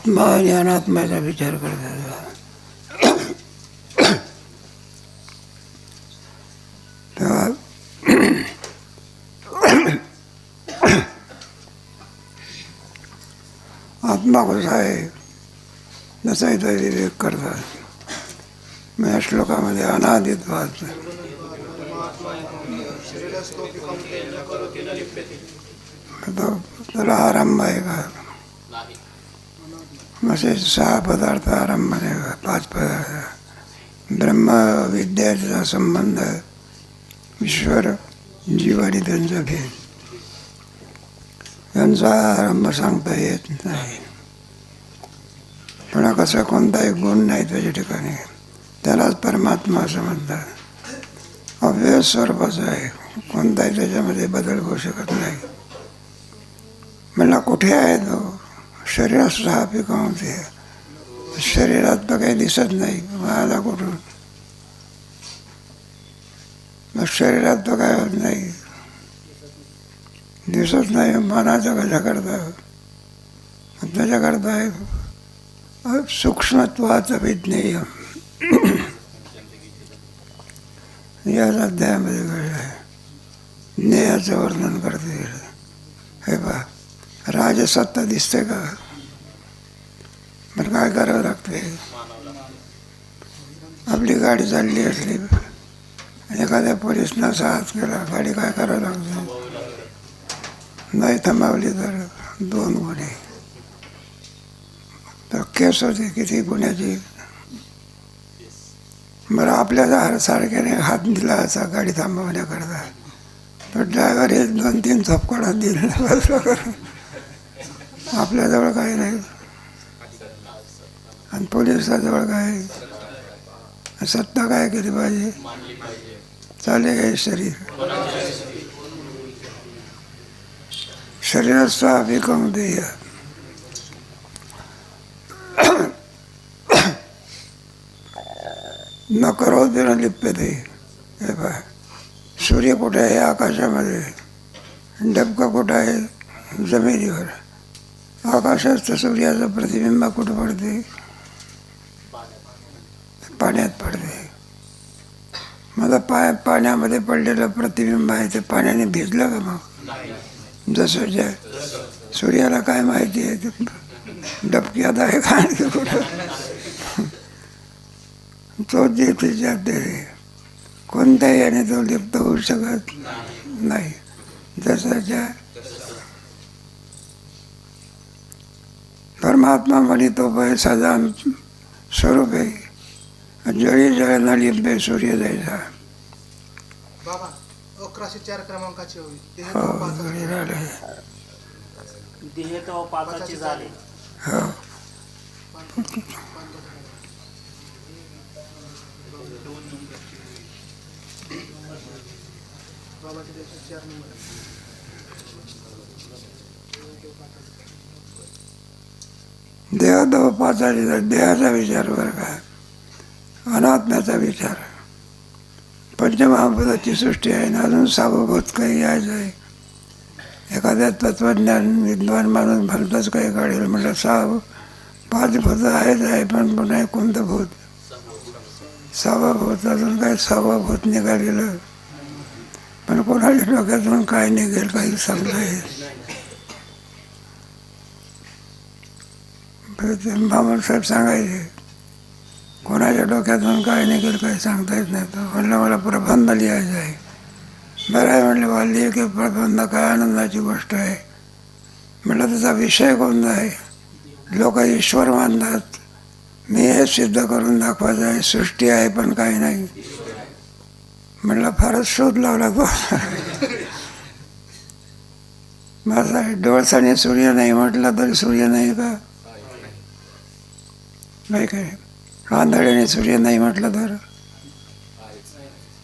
आत्मा आणि अनात्म्याचा विचार करतात. तेव्हा आत्मा कसा आहे जसा इथं विवेक करतात. मी या श्लोकामध्ये अनादित्वाद त्याला आरंभ आहे का? असे 6 पदार्थ आरंभ आहे का? 5 पदार्थ. ब्रह्म विद्याचा संबंध, ईश्वर, जीव आणि त्यांचा भेद यांचा आरंभ सांगता येत नाही. पण कसा कोणताही गुण नाही त्याच्या ठिकाणी, त्यालाच परमात्मा असं म्हणतात. अव्यय स्वरूपाचं आहे, कोणताही त्याच्यामध्ये बदल होऊ शकत नाही. म्हणला कुठे आहे तो? शरीरात स्थापित होते. शरीरात तर काही दिसत नाही, मला कुठून? मग शरीरात तर काय होत नाही, दिसत नाही. मनाचं कशाकरता? त्याच्याकरता आहे सूक्ष्मत्वाचं विज्ञेय. याच अध्यायामध्ये कळलं आहे. ज्ञेयाचं वर्णन करते. हे पहा, राजसत्ता दिसते का? पण काय करावं लागते? आपली गाडी चालली असली, एखाद्या पोलिसनं असा हात केला, गाडी काय करावं लागते? नाही थांबवली तर 2 गुन्हे. तर केस होते किती गुन्ह्याची. बरं आपल्या सारख्याने हात दिला असा गाडी थांबवण्याकरता, तर ड्रायव्हर हे 2-3 थपकडा दिला. आपल्याजवळ काही नाही आणि पोलिसाजवळ काय? सत्ता काय केली पाहिजे? चाले हे शरीर. शरीरस्थ अभिकम देय. न करोति न लिप्यते. हे पहा, सूर्य कुठे आहे? आकाशामध्ये. डबका कुठं आहे? जमिनीवर. आकाशात सूर्याचं प्रतिबिंब कुठं पडते? पाण्यात पडते. माझं पाण्यामध्ये पडलेलं प्रतिबिंब आहे ते पाण्याने भिजलं का? मग जसं जे सूर्याला काय माहिती आहे ते डबक्यात आहे का कुठं? तो जे त्याच्यात कोणत्याही याने तो लिप्त होऊ शकत नाही. जसाच्या परमात्मा म्हणे तो सदान स्वरूप आहे. जळी जळ न लिंबे सूर्य जायचा. बाबा 1104 क्रमांकाची होईल. देह तो पापाची झाले. हो. देह तो पाचाची, देहाचा विचार बरं का, अनात्म्याचा विचार. पंचमहाभूताची सृष्टी आहे ना, अजून सावभूत काही यायचं आहे. एखाद्या तत्वज्ञान विद्वान माणूस भलतंच काही काढेल. म्हटलं 5 भूत आहेच आहे, पण पुन्हा कोणतं भूत? सावभूत. अजून काय सावभूत निघालेलं, पण कोणाच्या डोक्यातून काय निघेल काही सांगता येईल. बामण साहेब सांगायचे, कोणाच्या डोक्यातून काय निघेल काही सांगता येत नाही. तर म्हणलं मला प्रबंध लिहायचं आहे. बरं आहे म्हणलं, मला लिहि की प्रबंध काय आनंदाची गोष्ट आहे. म्हटलं त्याचा विषय कोणता आहे? लोक ईश्वर मानतात, मी हे सिद्ध करून दाखवायचं आहे सृष्टी आहे पण काही नाही. म्हटलं फारच शोध लावला तो. माझा डोळसाने सूर्य नाही म्हटलं तरी सूर्य नाही का? नाही काय? आंधळ्याने सूर्य नाही म्हटलं तर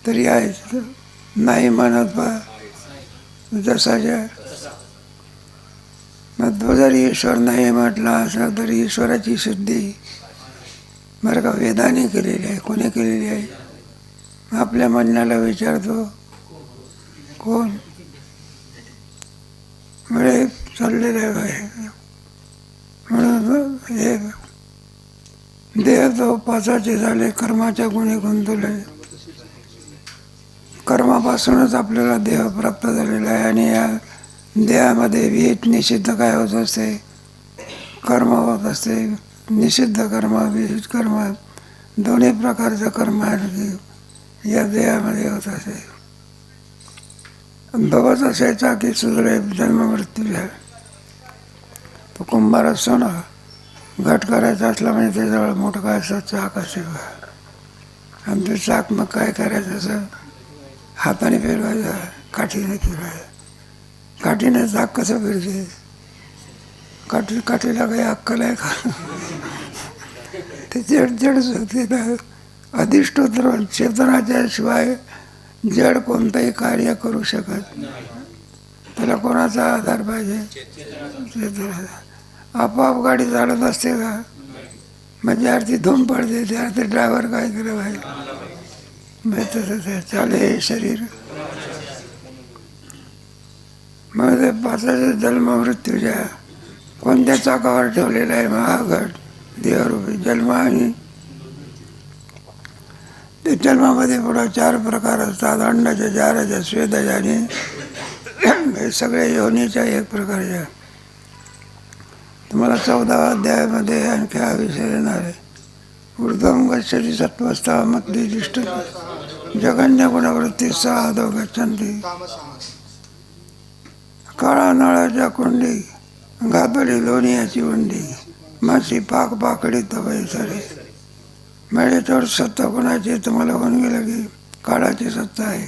तरी आहेच. नाही म्हणत बा जसाच्या. मग तो जरी ईश्वर नाही म्हटला असला तरी ईश्वराची सिद्धी बरं का वेदाने केलेली आहे. कोणी केलेली आहे? आपल्या म्हणण्याला विचारतो कोण? म्हणजे चाललेलं आहे. म्हणून हे तो पाचाचे झाले, कर्माच्या गुणी गुंतले. कर्मापासूनच आपल्याला देह प्राप्त झालेला आहे आणि या देहामध्ये विहित निषिद्ध काय होत असते, कर्म होत असते. निषिद्ध कर्म, विहित कर्म दोन्ही प्रकारचं कर्म आहे की या देहामध्ये होत असते. बघत असायचा की सुधरे जन्ममृत्यूच्या. तो कुंभार असतो ना, घट करायचा असला म्हणजे त्याजवळ मोठं काय असं चाक असे आणि ते चाक मग काय करायचं, असं हाताने फिरवायचं, काठीने फिरवायचं. काठीने चाक कसं फिरते, काठीला काही अक्कल आहे का? ते जडच होते ना. अधिष्ठोत्र चेतनाच्या शिवाय जड कोणतंही कार्य करू शकत. त्याला कोणाचा आधार पाहिजे, चेतनाचा. आपोआप गाडी चालत असते का? म्हणजे अर्थी धूम पडते, त्या अर्थी ड्रायव्हर काय केलं पाहिजे, म्हणजे तसं चाले हे शरीर. मग ते पाचाच्या जन्म मृत्यूच्या कोणत्या चाकावर ठेवलेला आहे मग हा घट, देहरूपी जन्म. आणि ते जन्मामध्ये पुढं 4 प्रकार असतात, अंडाच्या, जाराच्या, स्वेदाच्या आणि हे सगळे योनीच्या एक प्रकारच्या. तुम्हाला 14व्या अध्यायामध्ये आणखी हा विषय येणार आहे. ऊर्ध्वं गच्छति सत्त्वस्था मध्ये तिष्ठति जगन्य गुणवृत्ती सा अधो गच्छन्ति. काळा नळाच्या कुंडी घातली लोणीयाची उंडी, माशी पाक पाकडी तवई सरे. म्हणजे याच्यावर सत्ता कोणाची तुम्हाला होऊन गेलं की काळाची सत्ता आहे,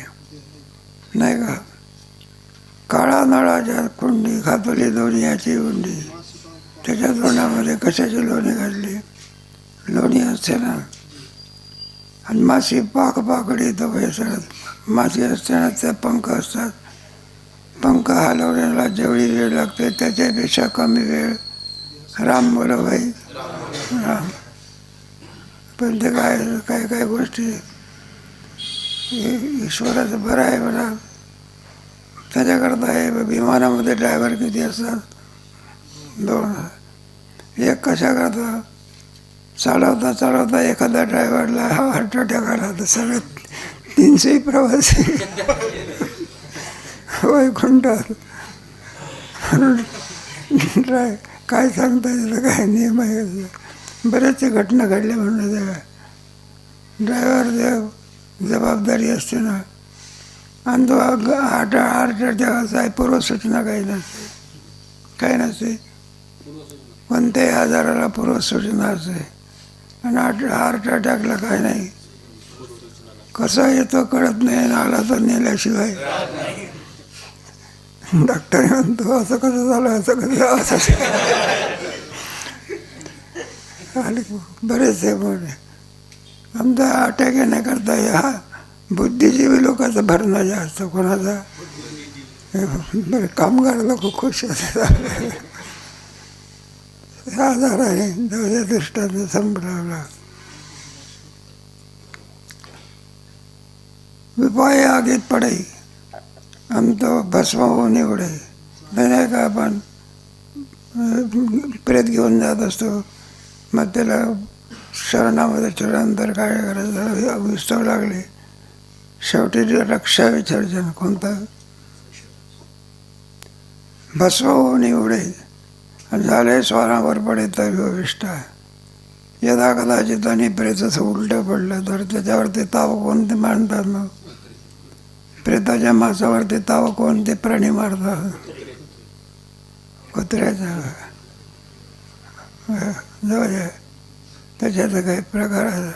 नाही का? काळा नळाच्या कुंडी घातली लोणीयाची उंडी. त्याच्या लोण्यामध्ये कशाची लोणी घातली, लोणी असते ना. आणि माशी पाक पाकडी तवई सरत. माशी असते ना, त्या पंख असतात. पंख हलवण्याला जेवढी वेळ लागते त्याच्यापेक्षा कमी वेळ. राम बोलो भाई राम. पण ते काय काय गोष्टी ईश्वराचं बरं आहे बरं. त्याच्याकरता हे विमानामध्ये ड्रायव्हर किती असतात, 2. एक कशा करता, चालवता चालवता एखाद्या ड्रायव्हरला हार्ट अटॅक आला तर सगळं 300 प्रवासी वैकुंठात. काय सांगता येतं, काय नियम आहे. बऱ्याचशा घटना घडल्या म्हणून तेव्हा ड्रायव्हर जबाबदारी असते ना. आणि तो हार्ट अटॅकाचा आहे, पूर्वसूचना काही नसते, काही नसते. कोणत्याही आजाराला पूर्वसूचना असते आणि हार्ट अटॅकला काय नाही. कसा येतो कळत नाही, आणि आला तर नेल्याशिवाय. डॉक्टर म्हणतो असं कसं झालं, असं कसं असं आले. बरेच आहे मोठे. आमचा अटॅक येण्याकरता हा बुद्धिजीवी लोकांचा भरणा जास्त. कोणाचा बरे कामगार लोक खुश असतात. आधार आहे त्या दृष्टाने संभ्रमला. विपाय आगीत पडे हम तो भस्म होऊन निवडे. नाही का, आपण प्रेत घेऊन जात असतो, मग त्याला शरणामध्ये ठेवल्यानंतर काय करायचं, विस्तव लागले. शेवटी रक्षा विसर्जन कोणतं, भस्म होऊन निवडे. झाले स्वारावर पडे तर विष्ठा. यदा कदाचित आणि प्रेताचं उलटं पडलं तर त्याच्यावरती ताव कोणते मांडतात. मग प्रेताच्या मांसावरती ताव कोणते प्राणी मारतात, कुत्र्याचा जवळ त्याच्यात काही प्रकार आहे.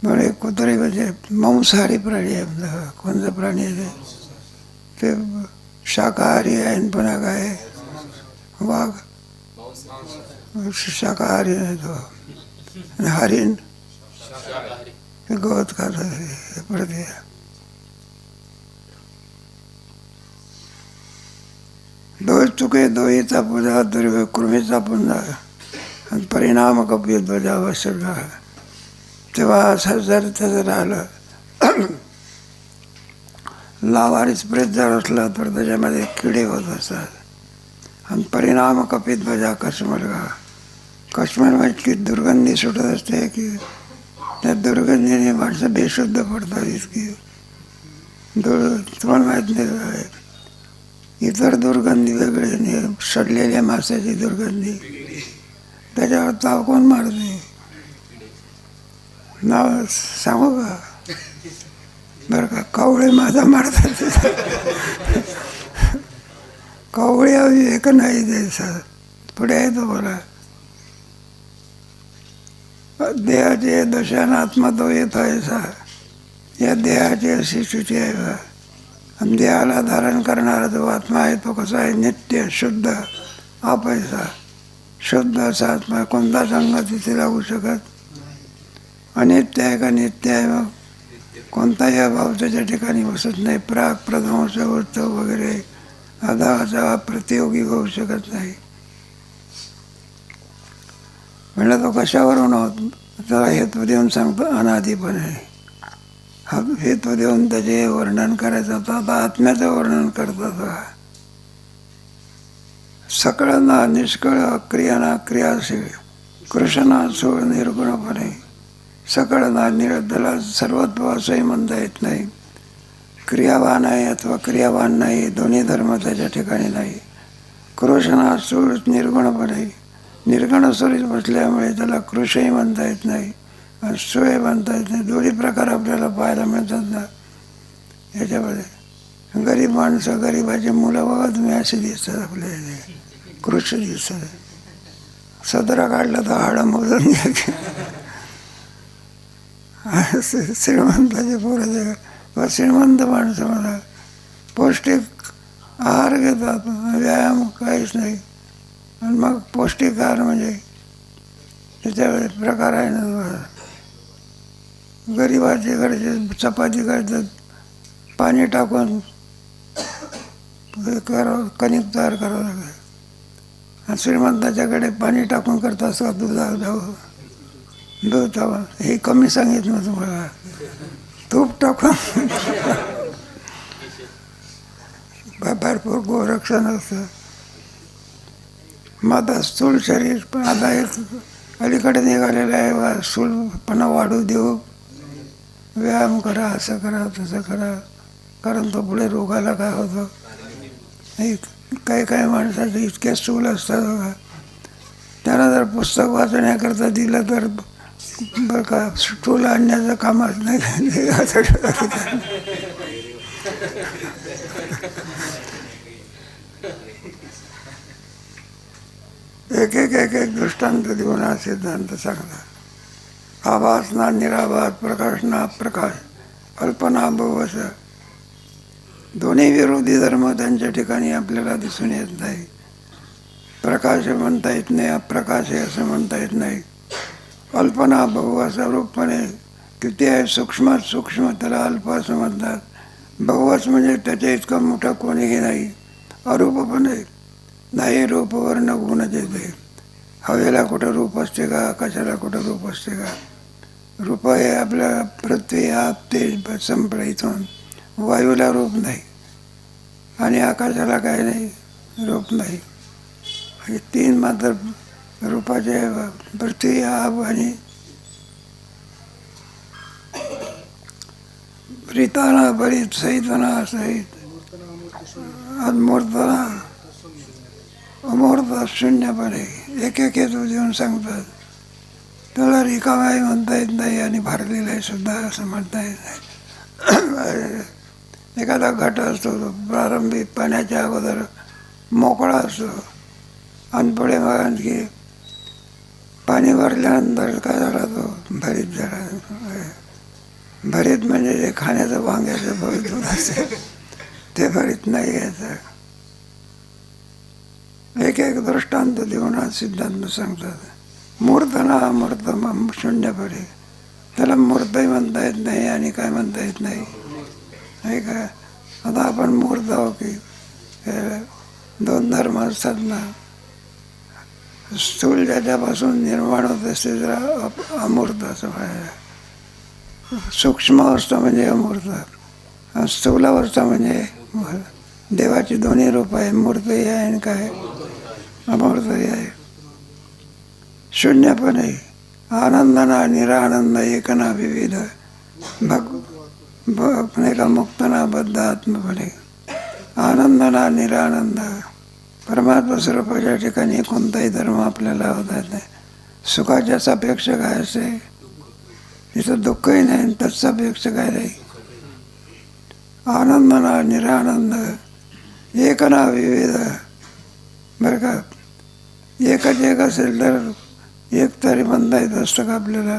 म्हणजे कुत्रे म्हणजे मांसाहारी प्राणी आहे. कोणता प्राणी आहे ते शाकाहारी आहे. पुन्हा काय वाघ शाकाहारी नाही, तो हरिण गवत खात पडते. दोष चुके दोहीचा पूजा दुर्वे कृमीचा पुंजा आणि परिणाम कपित बजा वसला. तेव्हा असं जर तसं राहिलं, लावारीच प्रेत जर असला तर त्याच्यामध्ये किडे होत असतात. आणि परिणाम कपित बजा कस मुलगा, काश्मीरमध्ये इतकी दुर्गंधी सुटत असते की त्या दुर्गंधीने माणसं बेशुद्ध पडतात. इतकी तुम्हाला माहीत नाही, इतर दुर्गंधी वेगळे, सडलेल्या माशाची दुर्गंधी, त्याच्यावर ताव कोण मारते? नाव सांगू का? बरं का, कावळे माझा मारतात. कावळे एक नाही द्यायचा. पुढे आहे तो बोला, देहाचे दशान आत्मा तो येत आहे. या देहाची अशी स्थिती आहे बा. आणि देहाला धारण करणारा जो आत्मा आहे तो कसा आहे? नित्य शुद्ध अपैसा शुद्ध असा आत्मा. कोणता संघ तिथे लागू शकत? अनित्य आहे का नित्य आहे? मग कोणताही अभाव त्याच्या ठिकाणी बसत नाही. प्राग प्रध्वंस उत्सव वगैरे अधाचा प्रतियोगी होऊ शकत नाही. म्हणलं तो कशावरून होत? त्याला हेतू देऊन सांगतो अनादीपणे. हा हेतू देऊन त्याचे वर्णन करायचं होतं. आता आत्म्याचं वर्णन करतात. सकळ ना निष्कळ, अक्रिया ना क्रियाशील, कृष्णा सोळ निर्गुणपणे. सकळ ना त्याला सर्वत्व असंही म्हणता येत नाही. क्रियावान आहे अथवा क्रियावान नाही, दोन्ही धर्म त्याच्या ठिकाणी नाही. कृष्णा सोळ निर्गुणपणे, निर्गुण स्वरूप बसल्यामुळे त्याला कृषही म्हणता येत नाही आणि सोय म्हणता येत नाही. दोन्ही प्रकार आपल्याला पाहायला मिळतात ना याच्यामध्ये. गरीब माणसं, गरीबाची मुलं बघा तुम्ही असे दिसतात आपल्याला, कृषी दिसतात. सदरा काढला तर हाडं मोजून घ्या. श्रीमंताचे पोरं, श्रीमंत माणसं मला पौष्टिक आहार घेतात, व्यायाम काहीच नाही. आणि मग पौष्टिक आहार म्हणजे त्याच्यावेळी प्रकार आहे ना. गरिबाचे घरचे चपाती करतात, पाणी टाकून कणिक तयार करावं लागेल. आणि श्रीमंताच्याकडे पाणी टाकून करतात का दूध हवं. हे कमी सांगितलं तुम्हाला. तूप टाकून भरपूर गोरक्षण असतं. मग आता स्थूल शरीर पण आता एक अलीकडे निघालेलं आहे. स्थूलपणा वाढू देऊ, व्यायाम करा, असं करा तसं करा, कारण तो पुढे रोगाला काय होतं. काही काही माणसाचे इतके स्थूल असतात बघा. त्यांना जर पुस्तक वाचण्याकरता दिलं तर बरं का, स्थूल आणण्याचं कामच नाही. एक एक एक एक दृष्टांत देऊन हा सिद्धांत सांगला. आभास ना निराभास, प्रकाश ना अप्रकाश, कल्पना बहुवश. दोन्ही विरोधी धर्म त्यांच्या ठिकाणी आपल्याला दिसून येत नाही. प्रकाश म्हणता येत नाही, अप्रकाश आहे असं म्हणता येत नाही. कल्पना बहु असं रूपपणे किती आहे, सूक्ष्मात सूक्ष्म त्याला अल्प असं म्हणतात. बहुवच म्हणजे त्याच्या इतकं मोठं कोणीही नाही. अरूप पण आहे, नाही रूप वर्ण गुणच येते. हवेला कुठं रूप असते का, आकाशाला कुठं रूप असते का? रूप हे आपल्या पृथ्वी आप तेज संपलं इथून. वायूला रूप नाही आणि आकाशाला काय नाही, रूप नाही. हे तीन मात्र रूपाचे पृथ्वी आप आणि प्रीताना बरीत सहितना सहित अमूर्तना अमूर्त शून्यपणे. एक एक हेतू देऊन सांगतात. त्याला रिकामाही म्हणता येत नाही आणि भरलेला आहे सुद्धा असं म्हणता येत नाही. एखादा घट असतो तो प्रारंभी पाण्याच्या अगोदर मोकळा असतो आणि पुढे मग आणखी पाणी भरल्यानंतर काय झाला तो भरीत झाला. भरीत म्हणजे जे खाण्याचं वांग्याचं भरीत होत असेल ते भरीत नाही घ्यायचं. एक एक दृष्टांत देऊन हा सिद्धांत सांगतात. मूर्त ना अमूर्त शून्यपणे. त्याला मूर्तही म्हणता येत नाही आणि काय म्हणता येत नाही. आहे का? आता आपण मूर्त आहो की दोन धर्म असतात ना. स्थूल ज्याच्यापासून निर्माण होत असते जरा अमूर्त असं पाहिजे. सूक्ष्म अवस्था म्हणजे अमूर्त, स्थूल अवस्था म्हणजे देवाची दोन्ही रूप आहे. मूर्तही आहे आणि काय अमूर्तही आहे. शून्यपणे आनंदना निरानंद एकना विविध नाही का मुक्तना बद्ध आत्मपणे आनंदना निरानंद परमात्मा स्वरूपाच्या ठिकाणी कोणताही धर्म आपल्याला होता नाही. सुखाच्याच अपेक्षा काय असते, तिथं दुःखही नाही, त्याच अपेक्षा काय नाही. आनंदना निरानंद एकना विविध. बरं का, एकच एक असेल तर एक तरी म्हणता येत असतं का आपल्याला.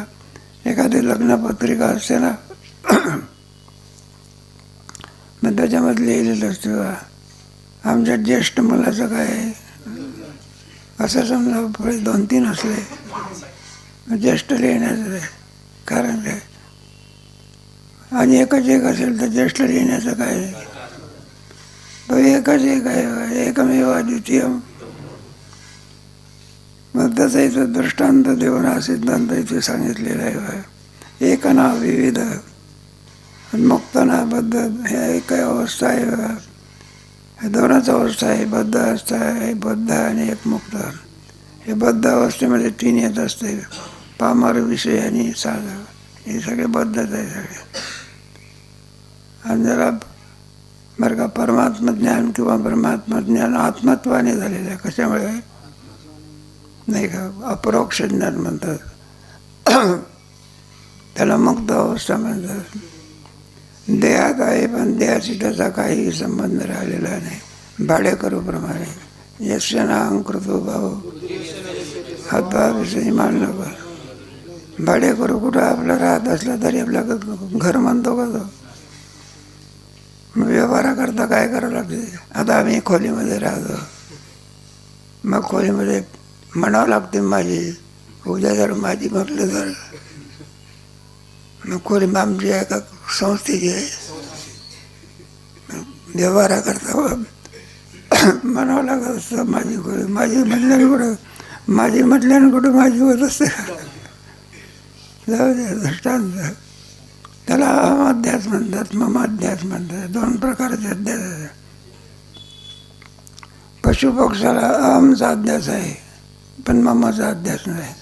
एखादी लग्नपत्रिका असते ना, मग त्याच्यामध्ये लिहिलेलं असतं बा, आमच्या ज्येष्ठ मुलाचं काय आहे, असं समजा पुढे 2-3 असले ज्येष्ठ लिहिण्याचं आहे. कारण काय, आणि एकच एक असेल तर ज्येष्ठ लिहिण्याचं काय आहे. तो एकच एक आहे, एकमेव अद्वितीयम. मग त्याचा इथं दृष्टांत देऊन हा सिद्धांत इथे सांगितलेला आहे. एकना विविध मुक्तना बद्ध. हे एक अवस्था आहे बघा, हे दोनच अवस्था आहे. बद्ध अवस्था आहे बद्ध आणि एक मुक्त. हे बद्ध अवस्थेमध्ये 3 येत असते, पामर, विषय आणि साधक. हे सगळे बद्धच आहे सगळे. आणि जरा बरं का, परमात्मा ज्ञान किंवा परमात्मा ज्ञान आत्मत्वाने झालेलं आहे. कशामुळे नाही का, अपरोक्ष ज्ञान म्हणतात त्याला, मुक्त अवस्था म्हणतात. देहात आहे पण देहाशी त्याचा काही संबंध राहिलेला नाही. भाडेकरूप्रमाणे यशना अंकृतो भाऊ हातभाविषयी मानलं कर. भाडेकरू कुठं आपला राहत असला तरी आपल्या घर म्हणतो का तो. व्यवहाराकरता काय करावं लागते. आता आम्ही खोलीमध्ये राहतो, मग खोलीमध्ये म्हणावं लागते माझी. उद्या जर माझी म्हटलं तर मग खोली आमची आहे का संस्थेची आहे. व्यवहाराकरता म्हणावं लागत असतं माझी खोली. माझी म्हटल्याने कुठं माझी होत असते. जाऊ दे, दृष्टांत. त्याला अहमाध्यास म्हणतात, ममाध्यास म्हणतात. 2 प्रकारचे अध्यास आहे. पशुपक्षाला अहमचा अध्यास आहे पण ममाचा अध्यास नाही.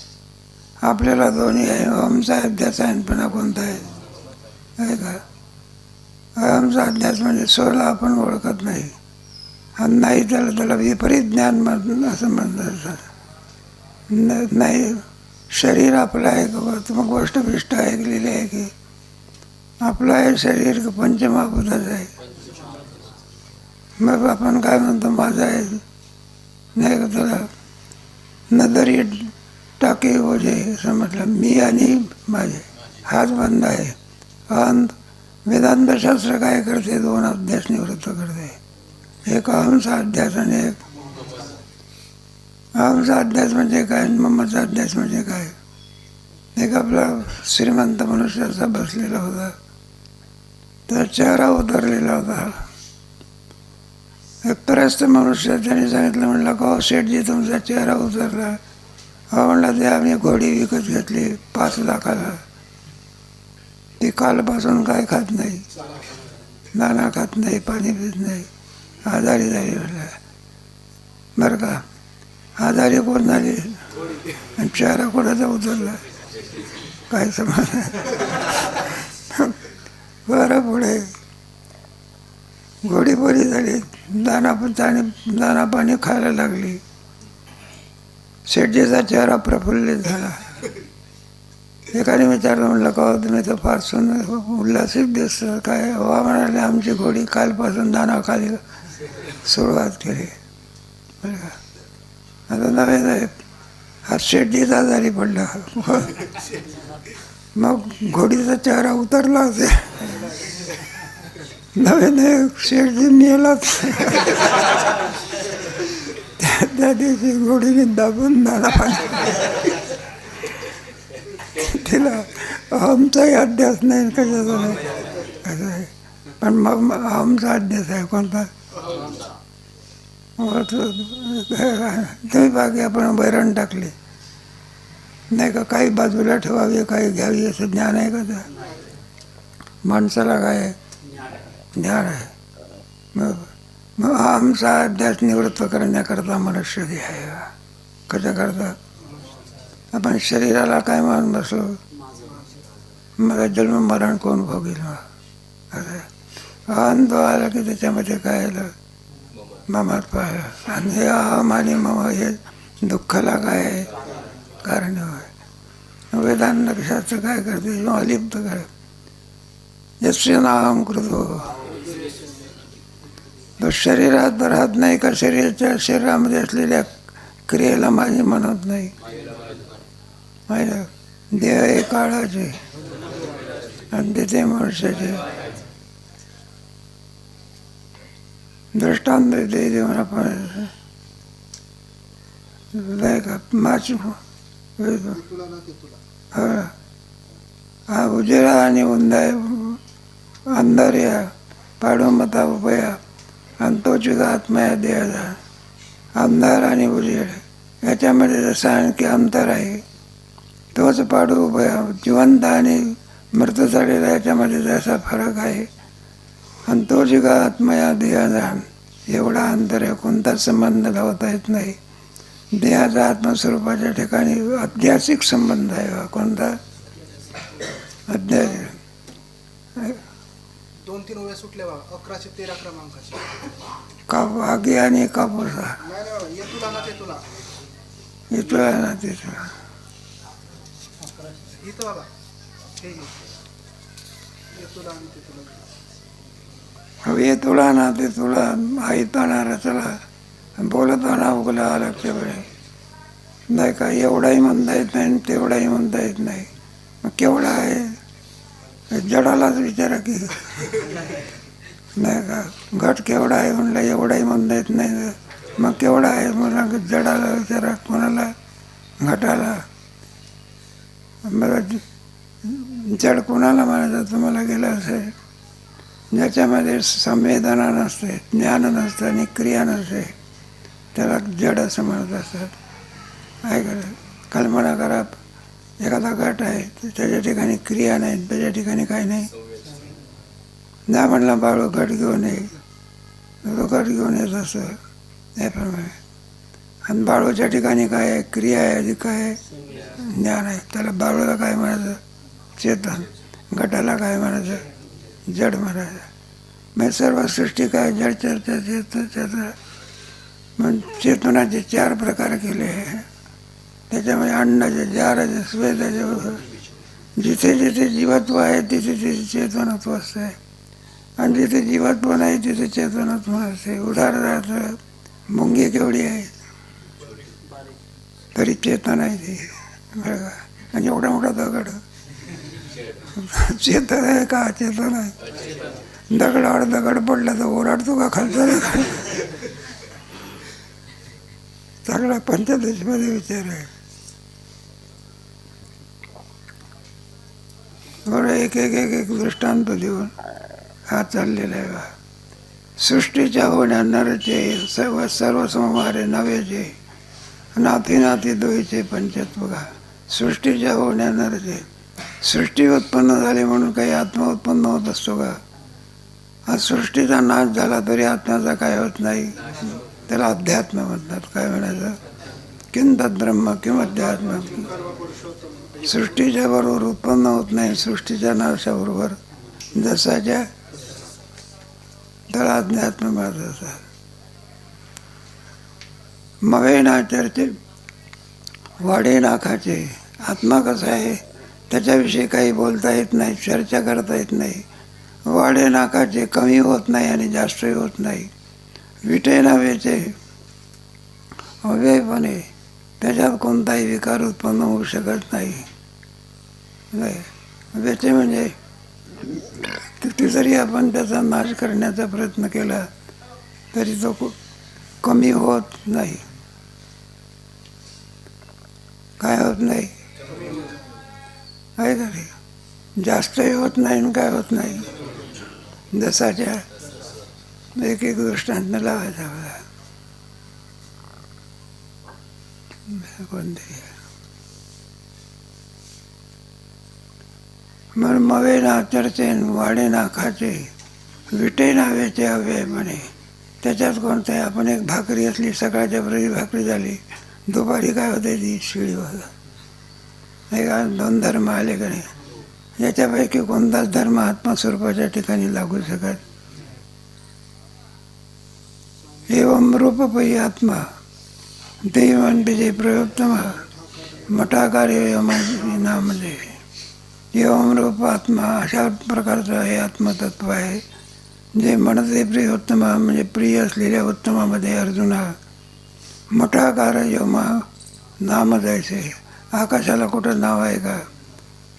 आपल्याला दोन्ही आहे. अहमचा अध्यास आहे पण कोणता आहे का. अहमचा अध्यास म्हणजे स्वला आपण ओळखत नाही. आणि नाही त्याला विपरीत ज्ञान असं म्हणतात. नाही शरीर आपलं आहे का, मग गोष्ट बिष्ट ऐकलेली आहे की आपलं आहे शरीर पंचमहाभूताचं आहे. मग आपण काय म्हणतो, माझं आहे नाही का. त्याला नदरी टाके ओझे असं म्हटलं. मी आणि माझे हाच बंद आहे. अंत वेदांतशास्त्र काय करते, 2 अध्यास निवृत्त करते. एक अहमचा अध्यास आणि एक अहमचा अध्यास म्हणजे काय, ममचा अध्यास म्हणजे काय. एक आपला श्रीमंत मनुष्याचा बसलेला होता, त्याचा चेहरा उतरलेला होता. एक त्रस्त मनुष्य त्याने सांगितलं, म्हणलं का शेठजी तुमचा चेहरा उतरला. हा म्हणला, ते आम्ही घोडी विकत घेतली 5 लाखाला. ती कालपासून काय खात नाही, दाणा खात नाही, पाणी पित नाही, आजारी झाली. म्हणलं बरं का, आजारी कोण झाली आणि चेहरा कोणाचा उतरला काय समज. बरं, पुढे घोडी बरी झाली, दाणा पाणी खायला लागली. शेठजीचा चेहरा प्रफुल्लित झाला. एकाने विचारलं, म्हणलं का तुम्ही तर फार सुंदर उल्हासित दिसतं काय. वा म्हणाले, आमची घोडी कालपासून दाणा खाली सुरुवात केली. बरं का, आता नव्हे हा शेठजीचा आजारी पडला. मग घोडीचा चेहरा उतरला असे नव्हे शेठजी मेलाच. त्या दिवशी घोडीने दाबून दाणा पाणी. तिला अहमचाही अध्यास नाही, कशाचा नाही, असं आहे. पण मग अहमचा अध्यास आहे कोणता. तुम्ही बाकी आपण वैरण टाकले नाही का, काही बाजूला ठेवावी, काही घ्यावी, असं ज्ञान आहे का. त्या माणसाला काय आहे, ज्ञान आहे. मग अहमचा अध्यास निवृत्त करण्याकरता मनुष्य आहे. कशा करता, आपण शरीराला काय म्हणून बसलो, मला जन्म मरण कोण भोगील असं अंत आला की त्याच्यामध्ये काय आलं, ममत्व आलं. आणि हे अहम आणि मम हे दुःखाला काय आहे कारण होय. वेदांत शास्त्र काय करते, अलिप्त काय यस्य नाहं कृतो, तो शरीरात राहत नाही का शरीरामध्ये असलेल्या क्रियेला माझी म्हणत नाही. देह हे काळाचे आणि तिथे मनुष्याचे दृष्टांत ते देऊन आपण हा उजेडा आणि अंधार्या पाडू मता उपया आणि तोच आत्मया देहाचा. अंधार आणि उजेड याच्यामध्ये जसं आणखी अंतर आहे, तोच पाडू उभया जिवंत आणि मृत झालेला याच्यामध्ये जसा फरक आहे. आणि तो जिगा आत्मया देहाचा एवढा अंतर आहे, कोणताच संबंध लावता येत नाही. देहाचा आत्मस्वरूपाच्या ठिकाणी अध्यासिक संबंध आहे. कोणता अध्यासिक? 2-3 ओव्या सुटल्या बाबा 1113 क्रमांकाचे. आगी आणि कापूस नाही ये तुला ना ते तुला इथला ना तिथला इथं बाबा हे ये तुला आणि ते तुला. हे तुला ना ते तुला ऐकताना रचला बोलताना उगला लक्ष वेळे नाही का. एवढाही म्हणता येत नाही तेवढाही म्हणता येत नाही. मग केवढा आहे जडालाच विचारा की नाही का. घट केवढा आहे म्हणलं एवढाही म्हणता येत नाही. मग केवढा आहे मला जडाला विचारा, कोणाला घटाला. मला जड कोणाला म्हणायचं तुम्हाला गेलं असेल ज्याच्यामध्ये संवेदना नसते, ज्ञान नसतं आणि क्रिया नसते, त्याला जड असं म्हणत असतात. काय करा कल्पना करा, एखादा घट आहे त्याच्या ठिकाणी क्रिया नाही, त्याच्या ठिकाणी काही नाही. नाही म्हणलं बाळू घट घेऊन ये, तो घट घेऊन येत असं त्याप्रमाणे. आणि बाळूच्या ठिकाणी काय आहे, क्रिया आहे, अधिक काय आहे, ज्ञान आहे. त्याला बाळूला काय म्हणायचं, चेतन. घटाला काय म्हणायचं, जड म्हणायचं. मग सर्व सृष्टी काय जड चर्चा चेतन. मग चेतनाचे 4 प्रकार केले आहे. त्याच्यामध्ये अन्नाचे, जाराचे, स्वेदाचे. जिथे जिथे जीवत्व आहे तिथे तिथे चेतनत्व असते आणि जिथे जीवत्व नाही तिथे चेतनत्व असते. उदाहरणार्थ मुंगी केवढी आहे तरी चेतन आहे ती बरं का. आणि एवढा मोठा दगड चेतन आहे का, चेतन आहे. दगडावर दगड पडला तर ओरडतो का खालचा दगड. सगळा पंचदशीमध्ये विचार आहे. बरं एक एक एक एक दृष्टांत देऊन हा चाललेला आहे. सृष्टीच्या होण्या नरचे सर्व समवारे नव्याचे नाती नाती दोईचे पंचत बघा. सृष्टीच्या होण्या नरचे, सृष्टी उत्पन्न झाली म्हणून काही आत्मा उत्पन्न होत असतो का. हा सृष्टीचा नाश झाला तरी आत्म्याचा काय होत नाही. त्याला अध्यात्म म्हणतात. काय म्हणायचं, किंतत ब्रह्म किंवा अध्यात्म. सृष्टीच्या बरोबर उत्पन्न होत नाही, सृष्टीच्या नाशाबरोबर जसाच्या त्याला अध्यात्म म्हणत असतात. मवे ना चर्चे वाडे नाखाचे. आत्मा कसा आहे त्याच्याविषयी काही बोलता येत नाही, चर्चा करता येत नाही. वाडे नाकाचे, कमी होत नाही आणि जास्तही होत नाही. विटे नावेचे अव्ययपणे, त्याच्यात कोणताही विकार उत्पन्न होऊ शकत नाही. वेचे म्हणजे किती जरी आपण त्याचा नाश करण्याचा प्रयत्न केला तरी तो कमी होत नाही. काय होत नाही, आहे तरी जास्तही होत नाही आणि काय होत नाही. जसाच्या एक एक दृष्टांत लावायचा मला कोणते. मग मवे ना चर्चे वाडे ना खाचे विटे नावेचे अव्ययपणे. त्याच्यात कोणतं आहे, आपण एक भाकरी असली, सकाळच्या प्रती भाकरी झाली, दुपारी काय होते ती शिळी बघा. हे का 2 धर्म आले का नाही, याच्यापैकी कोणताच धर्म आत्मस्वरूपाच्या ठिकाणी लागू शकत. एवं रूपपै आत्मा ते म्हणते जे प्रयोत्तम मठाकार्य नामले. एवं रूप आत्मा अशा प्रकारचं हे आत्मतत्व आहे जे म्हणते प्रियोत्तम म्हणजे प्रिय असलेल्या उत्तमामध्ये अर्जुना. मठाकार योमा नाम जायचे. आकाशाला कुठं नाव आहे का?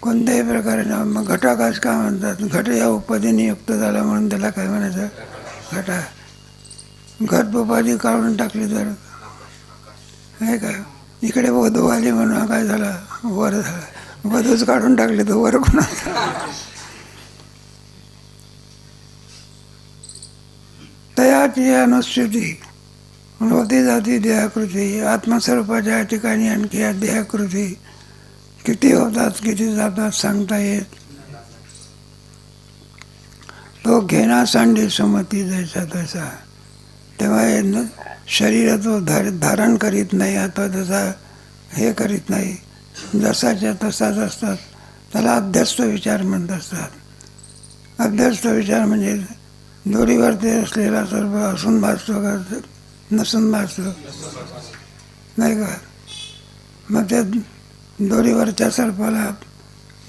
कोणत्याही प्रकारे नाव. मग घटाकाश का म्हणतात? घट या उपाधीने युक्त झाला म्हणून त्याला काय म्हणायचं? घटा. घट उपाधी काढून टाकली तर आहे का? इकडे वधू आली म्हणून काय झाला? वर झाला. वधूच काढून टाकली तर वर कोणाचा? तयाची अनुस्थिती होती जाती देहाकृती. आत्मस्वरूपाच्या ठिकाणी आणखी या देहाकृती किती होतात किती जातात सांगता येत. तो घेणा सांडी सुमती जैसा तसा. तेव्हा हे शरीर तो धारण करीत नाही, आता तसा हे करीत नाही, जसाच्या तसाच असतात. त्याला अध्यस्त विचार म्हणत असतात. अध्यस्त विचार म्हणजे दोरीवरती असलेला सर्व असून भासतो का नसून भासतो नाही का? मग त्या दोरीवरच्या सर्पाला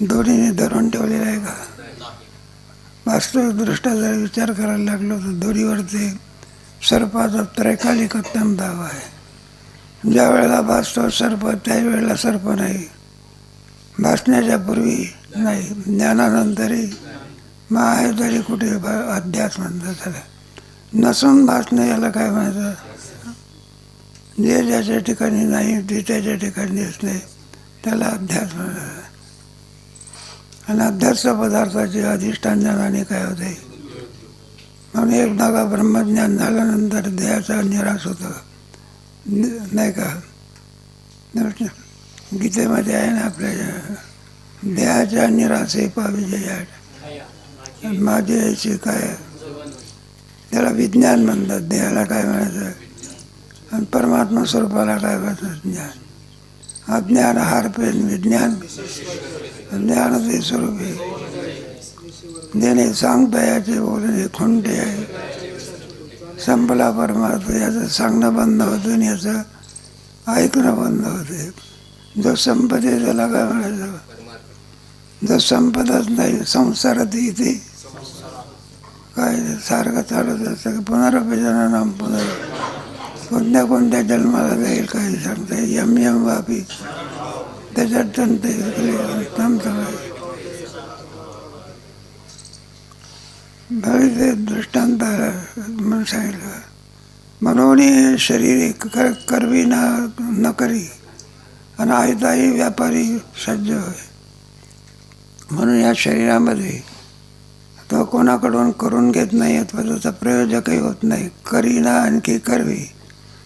दोरीने धरून ठेवलेला आहे का? वास्तवदृष्ट्या जर विचार करायला लागलो तर दोरीवरती सर्पाचा त्रैकालिकोत्तम दावा आहे. ज्या वेळेला भासतो सर्प त्यावेळेला सर्प नाही, भासण्याच्या पूर्वी नाही, ज्ञानानंतरही मग आहे तरी कुठे अध्यास म्हणतात त्याला. नसून भासणं याला काय म्हणायचं? जे ज्याच्या ठिकाणी नाही ते त्याच्या ठिकाणी असणे त्याला अध्यास म्हणायचं. आणि अध्यास पदार्थाचे अधिष्ठान ज्ञानाने काय होते? म्हणून एकदा का ब्रह्मज्ञान झाल्यानंतर देहाचा निराश होतो नाही का? गीतेमध्ये आहे ना आपल्या देहाच्या निराशे पाविजया माझे याची काय त्याला विज्ञान म्हणतात. देहाला काय म्हणायचं आणि परमात्मा स्वरूपाला काय म्हणतात? ज्ञान. अज्ञान हारपेन विज्ञान ज्ञान ते स्वरूपे ज्याने सांगता याचे बोलणे खुंटे आहे. संपला परमात्मा याचं सांगणं बंद होतं आणि याचं ऐकणं बंद होते. जो संपते त्याला काय म्हणायचं? जो संपतच नाही संसारात इथे काय सारखं चालत असतं. पुनरपजन नाम कोणत्या कोणत्या जन्माला जाईल काही सांगता यम यम वापी त्याच्यात भविष्य दृष्टांत म्हणून सांगितलं. म्हणून शरीर करवी न करी आणि आयताही व्यापारी सज्ज होय. म्हणून या शरीरामध्ये तो कोणाकडून करून घेत नाही अथवा त्याचा प्रयोजकही होत नाही. करीना आणखी करवी.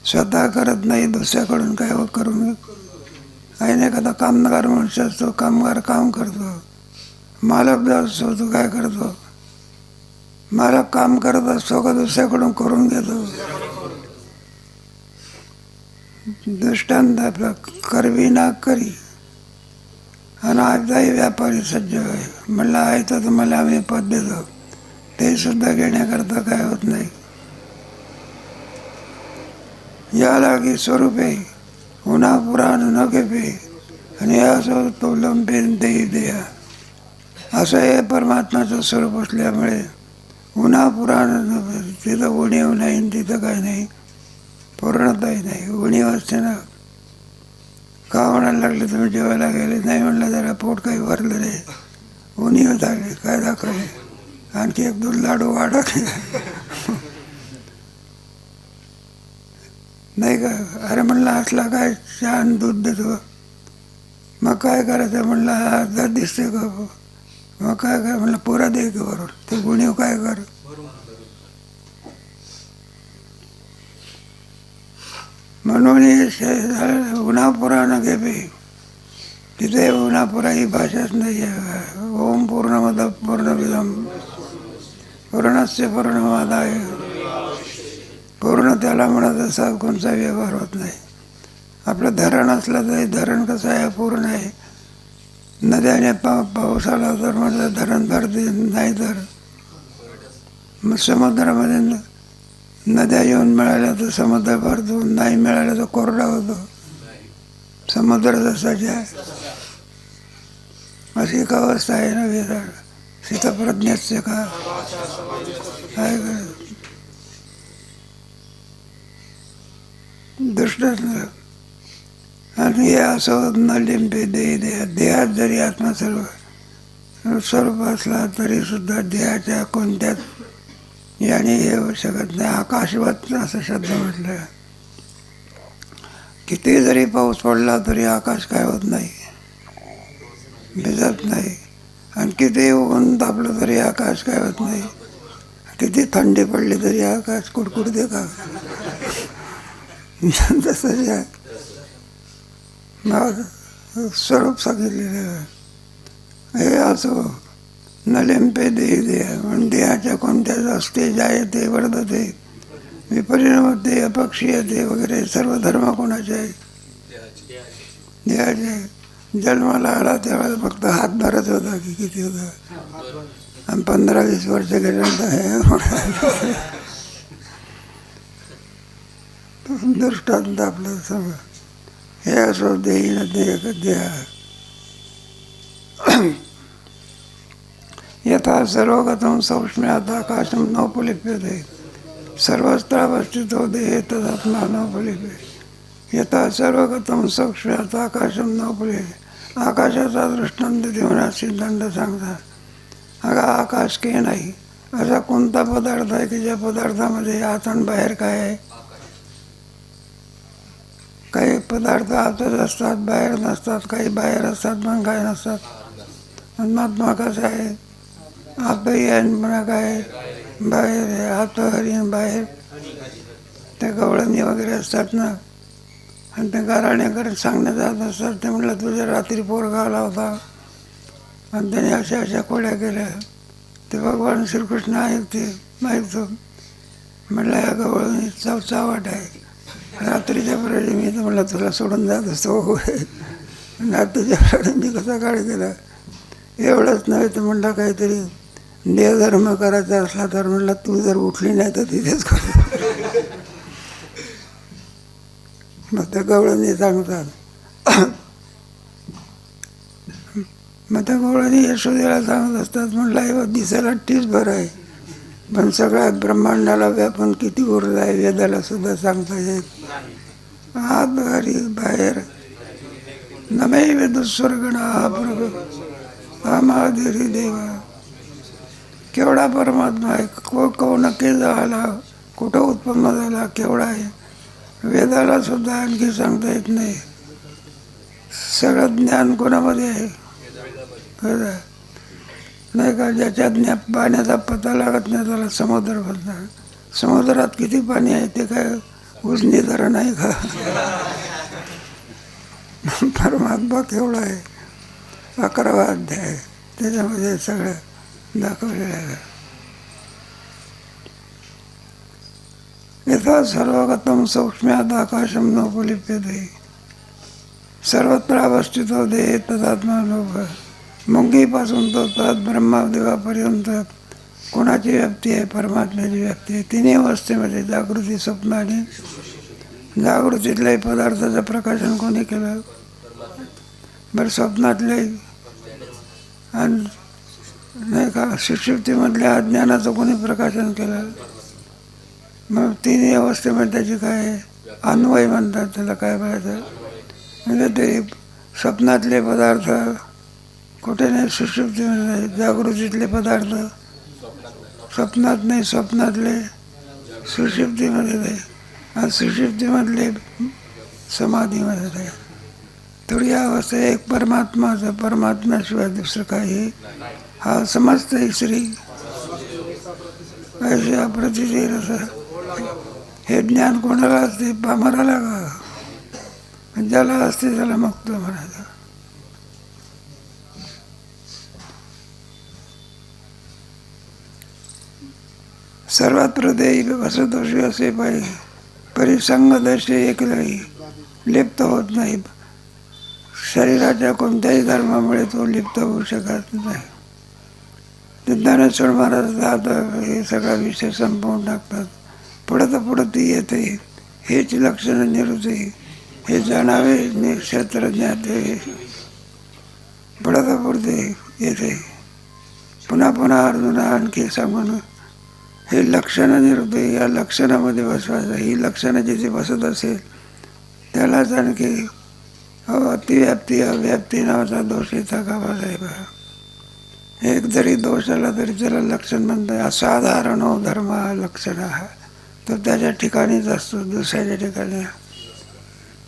स्वतः करत नाही, दुसऱ्याकडून काय करून आहे ना. एखादा कामगार मनुष्य असतो, कामगार काम करतो. मालक जो असतो तो काय करतो? मालक काम करत असतो का दुसऱ्याकडून करून घेतो? दृष्टांत आपला करवी ना करी आणि आजही व्यापारी सज्ज आहे. म्हणलं आहे तर तुम्हाला आम्ही पद देतो, ते सुद्धा घेण्याकरता काय होत नाही. या लागी स्वरूपे उन्हा पुराण न घेपे आणि असं तो लंपेन देही देहा. असं हे परमात्माचं स्वरूप असल्यामुळे उन्हा पुराण तिथं उणीव नाही, तिथं काय नाही, पूर्णताही नाही. उणीव असते ना. का म्हणायला लागले तुम्ही जेवायला गेले नाही? म्हणलं जरा पोट काही भरलं रे. उणीव झाली काय दाखवले? आणखी 1-2 लाडू वाढवले नाही का? अरे म्हणलं असला काय छान दूध देतो. मग काय करायचं? म्हणलं अर्धा दिसते का? मग काय काय म्हणलं पुरा दे की बरोबर. ते गुणीव काय कर? म्हणून उन्हापुरा न घेपे. तिथे उन्हापुरा ही भाषाच नाही आहे. ओम पूर्णमद पूर्णमिदं पूर्णस्य पूर्णमादाय. पूर्ण त्याला म्हणत असा कोणता व्यवहार होत नाही. आपलं धरण असलं तरी धरण कसं आहे? पूर्ण आहे. नद्याने पाऊस आला तर म्हटलं धरण भरते, नाही तर मग समुद्रामध्ये नद्या येऊन मिळाल्या तर समुद्र भरतो, नाही मिळाल्या तर कोरडा होतो. समुद्र जसाची आहे अशी एक अवस्था आहे ना वेदाळ स्थितप्रज्ञस्य का आहे का दुष्टच ना. आणि हे असं न लिंबे देहात जरी आत्मा सर्व स्वरूप असला तरी सुद्धा देहाच्या कोणत्याच याने हे होऊ शकत नाही. आकाशवत असं शब्द म्हटलं. किती जरी पाऊस पडला तरी आकाश काय होत नाही, भिजत नाही. आणि किती ऊन तापलं तरी आकाश काय होत नाही. किती थंडी पडली तरी आकाश कुडकुडते का? तसंच आहे. मग स्वरूप सांगितलेलं हे असो न लिंपे देह म्हणून देहाच्या कोणत्याच असते जायते वर्धते विपरिणमते अपक्षीयते वगैरे सर्व धर्म कोणाचे आहेत? देहाचे. जन्माला आला तेव्हा फक्त हात भरत होता की किती होता, आणि 15-20 वर्ष गेल्यानंतर हे दृष्टांत आपलं सगळं हे असो देहीन देह यथा सर्वगतं सौक्ष्म्यात् आकाशं नोपलिप्यते सर्वस्त्रावस्थितो देहे तदात्मा नोपलिप्यते. यथा सर्वगतं सौक्ष्म्यात् आकाशं नोपलिप्यते. आकाशाचा दृष्टांत देऊन सिद्धांत सांगतात. अगं आकाश के नाही असा कोणता पदार्थ आहे की ज्या पदार्थामध्ये आत आणि बाहेर काय आहे? काही पदार्थ आतच असतात, बाहेर नसतात. काही बाहेर असतात पण काय नसतात. परमात्मा कसं आहे? आतही आहे म्हणा काय बाहेर आहे. आत हरिण बाहेर त्या गवळणी वगैरे असतात ना, आणि ते घराण्याकडे सांगण्यात जात असतात. ते म्हटलं तुझ्या रात्री पोरगा आला होता आणि त्याने अशा अशा खोड्या केल्या. ते भगवान श्रीकृष्ण ऐकते ऐकतो. म्हटलं या गवळणी चावट आहे. रात्रीच्या वेळी मी तर म्हटलं तुला सोडून जात असतो. रात्रीच्या वेळी मी कसा काळ केला. एवढंच नव्हे तर म्हटलं काहीतरी देवधर्म करायचा असला तर म्हटलं तू जर उठली नाही तर तिथेच कर. मग त्या गवळणी सांगतात. मग त्या गवळणी यशोदेला सांगत असतात. म्हटलं हे दिसायला ठीच बरं आहे पण सगळ्या ब्रह्मांडाला व्यापून किती ऊर्जा आहे वेदाला सुद्धा सांगता येत. आत घरी बाहेर नमे वेदस्वर्गणा महादेवी देवा. केवढा परमात्मा आहे, कोण नक्की झाला, कुठं उत्पन्न झाला, केवढा आहे वेदाला सुद्धा आणखी सांगता येत नाही. सगळं ज्ञान कोणामध्ये आहे? नाही का? ज्याच्या पाण्याचा पत्ता लागत नाही त्याला समुद्र म्हणतात. समुद्रात किती पाणी आहे ते काय उजनी धरण आहे का? परमात्मा केवढा आहे? 11वा अध्याय त्याच्यामध्ये सगळं दाखवलेलं आहे. यथा सर्वगतं सौक्ष्म्यात् आकाशं नोपलिप्यते सर्वत्र अवस्थितो देहे तदात्मा लोभ. मुंगीपासून तो तद ब्रह्मदेवापर्यंत कोणाची व्याप्ती आहे? परमात्म्याची व्याप्ती आहे. तिन्ही अवस्थेमध्ये जागृती, स्वप्न आणि जागृतीतल्याही पदार्थाचं प्रकाशन कोणी केलं? बरं स्वप्नातले आणि नाही का सुषुप्तीमधल्या अज्ञानाचं कोणी प्रकाशन केलं? मग तिन्ही अवस्थेमध्ये त्याची काय अन्वय म्हणतात त्याला. काय म्हणायचं म्हणजे ते स्वप्नातले पदार्थ कुठे नाही सुषुप्तीमध्ये नाही. जागृतीतले पदार्थ स्वप्नात नाही, स्वप्नातले सुषुप्तीमध्ये नाही, आणि सुषुप्तीमधले समाधीमध्ये नाही. तर या अवस्था एक परमात्माचं, परमात्म्याशिवाय दुसरं काही हा समजतं श्री ऐसे अप्रतिथे रस. हे ज्ञान कोणाला असते? पामराला का? ज्याला असते त्याला मुक्त म्हणायचं. सर्वत्र देही वसदोषी असे पाहिजे. परिसंगदर्शी एकलाही लिप्त होत नाही. शरीराच्या कोणत्याही धर्मामुळे तो लिप्त होऊ शकत नाही. ते ज्ञानेश्वर महाराज आता हे सगळा विषय संपवून टाकतात. पुढं तर पुढं ती येते, हेच लक्षणं निरुते, हे जाणावे क्षेत्रज्ञाते, पुढं तर पुढते येते. पुन्हा पुन्हा अर्जुना आणखी सांगून हे लक्षणं निरुते, या लक्षणामध्ये बसवायचं. ही लक्षणं जिथे बसत असेल त्यालाच आणखी अतिव्याप्ती अव्याप्ती नावाचा दोष येता कामा साहेब. एक जरी दोष आला तरी त्याला लक्षण म्हणतात. असाधारण धर्म लक्षण हा तो त्याच्या ठिकाणीच असतो, दुसऱ्याच्या ठिकाणी.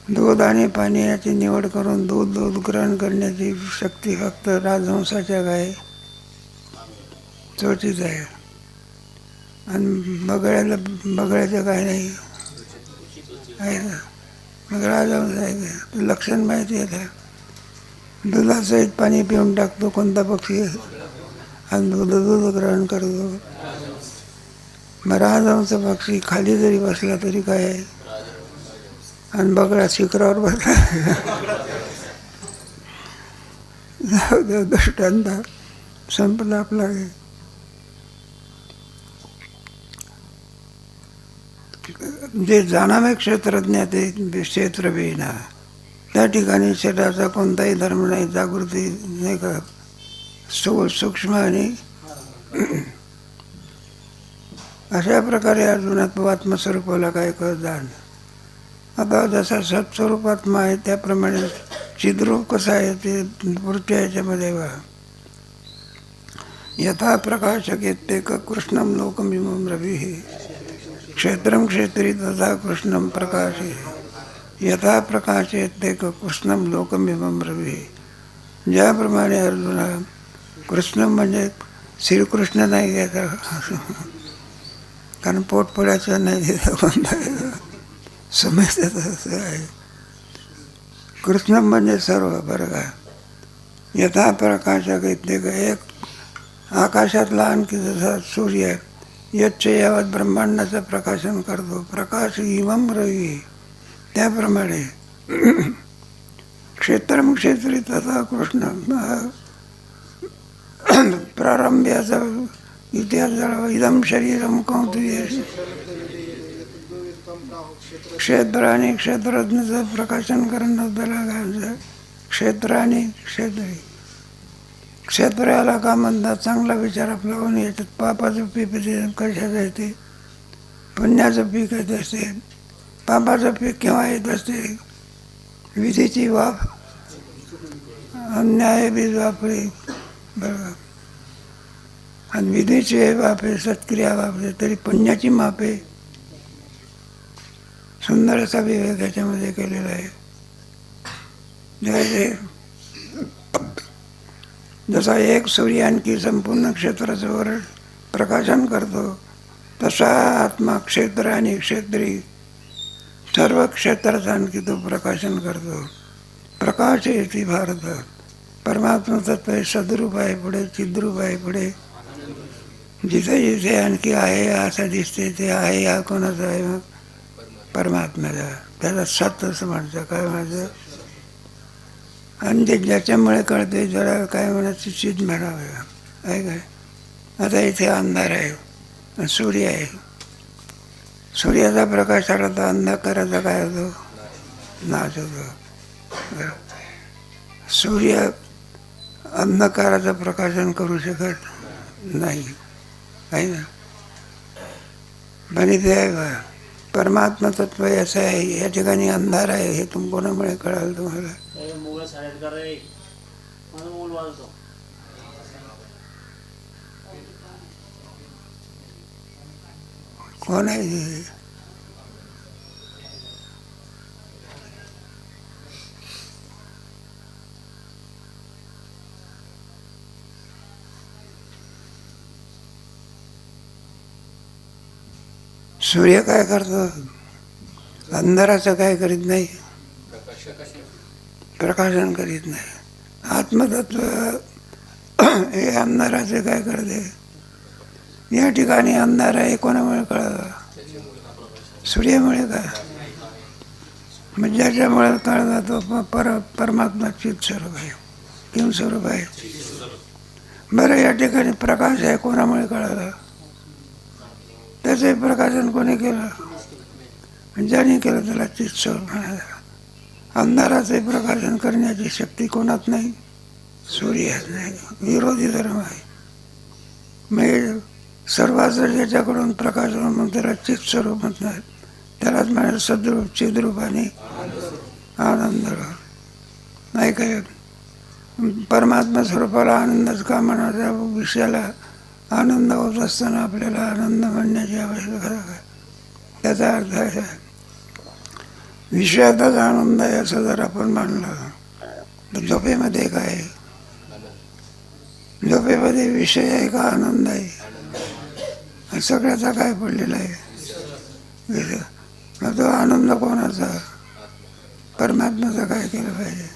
दूध आणि पाणी याची निवड करून दूध ग्रहण करण्याची शक्ती फक्त राजहंसाच्या गाय चोचीच आहे. आणि बगळ्याचं काय नाही आहे ना. मग राजहंस आहे का लक्षण माहिती आहे का? दुधासहित पाणी पिऊन टाकतो कोणता पक्षी, आणि दूध ग्रहण करतो. मग राजहंस पक्षी खाली जरी बसला तरी काय आहे, आणि बगळा शिखरावर बसला. दृष्टांत संपला आपला. जे जाणावे क्षेत्रज्ञ ते क्षेत्रविहीन, त्या ठिकाणी शरीराचा कोणताही धर्म नाही, जागृती नाही का, सूक्ष्म आणि अशा प्रकारे अर्जुनात तू आत्मस्वरूपाला काय कर जाण. आता जसा सत्स्वरूप आत्मा आहे त्याप्रमाणे चिद्रूप कसं आहे ते पुढच्या ह्याच्यामध्ये बघा. यथा प्रकाशक कृष्णम लोकमिमं रविः क्षेत्रम क्षेत्री तथा कृष्णम प्रकाशे यथा प्रकाशेत्येक कृष्णम लोकमिमं रविः. ज्याप्रमाणे अर्जुना कृष्णम म्हणजे श्रीकृष्ण नाही घ्यायचा, कारण पोटपोळ्याचं नाही घ्यायचा कोणता समजतं असं आहे. कृष्णम म्हणजे सर्व बरं का. यथा प्रकाशक एक आकाशातला आणखी जसा सूर्य यच्च यावत ब्रह्मांडाचं प्रकाशन करतो, प्रकाश इमं रवी, त्याप्रमाणे क्षेत्रम क्षेत्री तथा कृष्ण. प्रारंभ्याचा इतिहास झाला. इदम शरीरम कौंतेय क्षेत्र आणि क्षेत्रज्ञाचं प्रकाशन करणं त्याला काय क्षेत्र आणि क्षेत्री. क्षेत्र याला का म्हणतात, चांगला विचार आपला होऊन याच्यात पापाचं पीक कशाचं येते, पुण्याचं पीक येत असते. पापाचं पीक केव्हा येत असते, विधीची वाफ, अन्याय बीज वापरे बरोबर. आणि विधीची वापे सत्क्रिया वापरे तरी पुण्याची मापे. सुंदर असा विवेक याच्यामध्ये केलेला आहे. जसा एक सूर्य आणखी संपूर्ण क्षेत्राचं वर प्रकाशन करतो, तसा आत्मा क्षेत्र आणि क्षेत्री सर्व क्षेत्राचं आणखी तो प्रकाशन करतो. प्रकाश येते भारत. परमात्मा तत्व आहे, सद्रूप आहे पुढे, चिद्रूप आहे पुढे. जिथे जिथे आणखी आहे असं दिसते ते आहे, हा कोणाचा आहे मग परमात्म्याचा. त्याला सत असं म्हणतं. काय म्हणायचं, आणि ते ज्याच्यामुळे कळते जरा काय म्हणायचं चित म्हणावं आहे काय. आता इथे अंधार आहे, सूर्य आहे. सूर्याचा प्रकाश आला तर अंधकाराचा काय होतो, नाश होतो. सूर्य अंधकाराचं प्रकाशन करू शकत नाही आहे ना. पण इथे परमात्मा तत्व असं आहे, या ठिकाणी अंधार आहे हे कोणामुळे कळालं तुम्हाला. कोण आहे सूर्य काय करतो, अंधाराचं काय करीत नाही, प्रकाशन करीत नाही. आत्मतत्व हे अंधाराचे काय करते. या ठिकाणी अंधार आहे कोणामुळे कळलं, सूर्यामुळे. काय मग ज्याच्यामुळे कळला तो परमात्मा चित स्वरूप आहे. किम स्वरूप आहे. बरं, या ठिकाणी प्रकाश आहे, कोणामुळे कळाला? त्याचंही प्रकाशन कोणी केलं? ज्याने केलं त्याला चित स्वरूप म्हणायचं. अंधाराचे प्रकाशन करण्याची शक्ती कोणात नाही? सूर्यात नाही. विरोधी धर्म आहे. मग सर्वांचं ज्याच्याकडून प्रकाश म्हणून त्याला चित स्वरूप म्हणतात, त्यालाच म्हणाल सद्रूप चिद्रूप आणि आनंद नाही. काय परमात्मा स्वरूपाला आनंदच का म्हणायचा? विषयाला आनंद होत असताना आपल्याला आनंद म्हणण्याची आवश्यकता काय? त्याचा अर्थ आहे विषयातच आनंद आहे असं जर आपण मानलं तर झोपेमध्ये काय? झोपेमध्ये विषय आहे का आनंद आहे? सगळ्याचा काय पडलेला आहे? मग तो आनंद कोणाचा? परमात्म्याचा. काय केलं पाहिजे?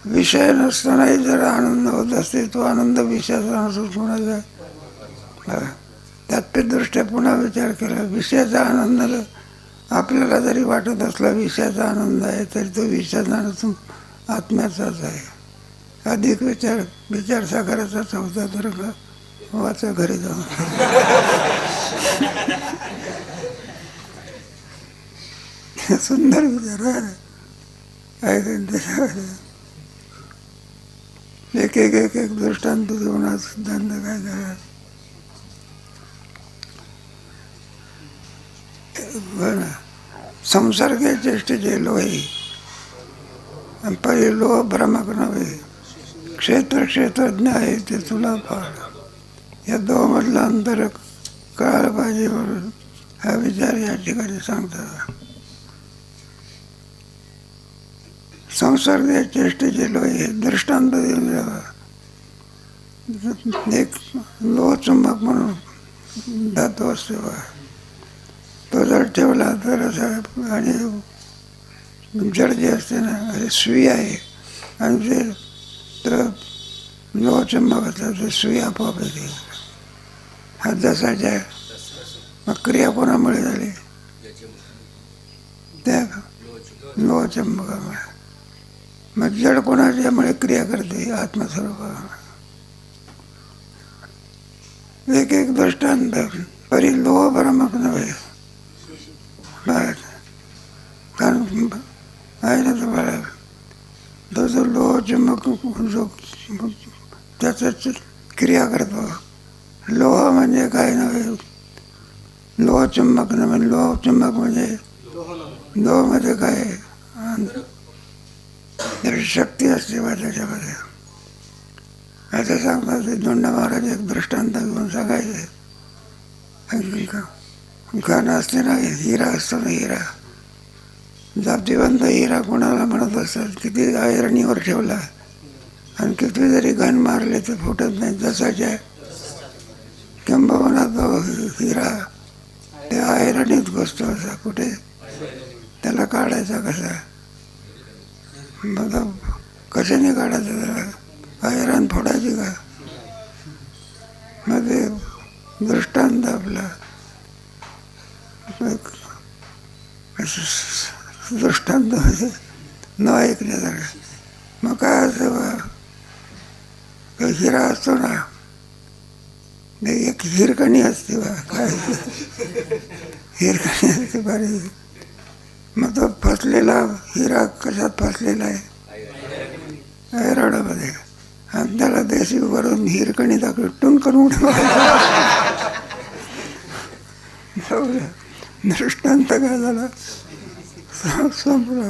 विषय नसतानाही जर आनंद होत असते, तो आनंद विषयाचा नसून कोणाचा? तात्पर्यदृष्ट्या पुन्हा विचार केला, विषयाचा आनंद आपल्याला जरी वाटत असला विषयाचा आनंद आहे, तरी तो विषयाचा नसून आत्म्याचाच आहे. अधिक विचारसागराचा चौथा वर्ग वाचा घरी जाऊन. सुंदर विचार आहे. एक एक एक एक दृष्टांत देऊन आज सिद्धांत काय करा. संसर्ग चेष्टेचे लोहे पहिले लोह भ्रमक नव्हे. क्षेत्रज्ञ आहे ते तुला पाड. या दोघांमधलं अंतर कळायला पाहिजे म्हणून हा विचार या ठिकाणी सांगतात. संसर्ग चेष्टेचे लोहे दृष्टांत देऊन द्यावा. एक लोहचुंबक म्हणून धातू असते बा, तो जर ठेवला तर असं, आणि जड जे असते ना असे सुई आहे, आणि ते तर लोहचुंबक असतात ते सुई आपोआप येते. हा जसाच्या आहे. मग क्रिया कोणामुळे झाली? त्या लोहचुंबकामुळे. मग जड कोणाच्यामुळे क्रिया करते? आत्मस्वरूपामुळे. एक एक दृष्टांत परी लोह भ्रमक नव्हे. कारण आहे ना तुम्हाला, तो जो लोह चुंबक जो त्याच क्रिया करतो. लोह म्हणजे काय नव्हे, लोह चुंबक नव्हे. लोह चुंबक म्हणजे लोहमध्ये काय शक्ती असते बा त्याच्यामध्ये. असं सांगतात ते दोंडा महाराज एक दृष्टांत घेऊन सांगायचे. घन असते ना, हिरा असतो ना, हिरा जातीवंत हिरा कोणाला म्हणत असतात. किती ऐरणीवर ठेवला आणि किती जरी घन मारले तर फुटत नाही. जसाच्या किंबहुना तो हिरा त्या ऐरणीत घुसतो. असा कुठे त्याला काढायचा कसा? मग कशाने काढायचं त्याला? ऐरण फोडायची का? मग ते दृष्टांत आपला दृष्टांत म्हणजे न ऐकण्यासारखं. मग काय असं बा, हिरा असतो ना, एक हिरकणी असते बा, काय हिरकणी असते बारी. मग तो फसलेला हिरा कशात फसलेला आहे? ऐराडामध्ये. आणि त्याला देशी करून हिरकणी दाखल टुनकन दृष्टांत काय झाला? संपला.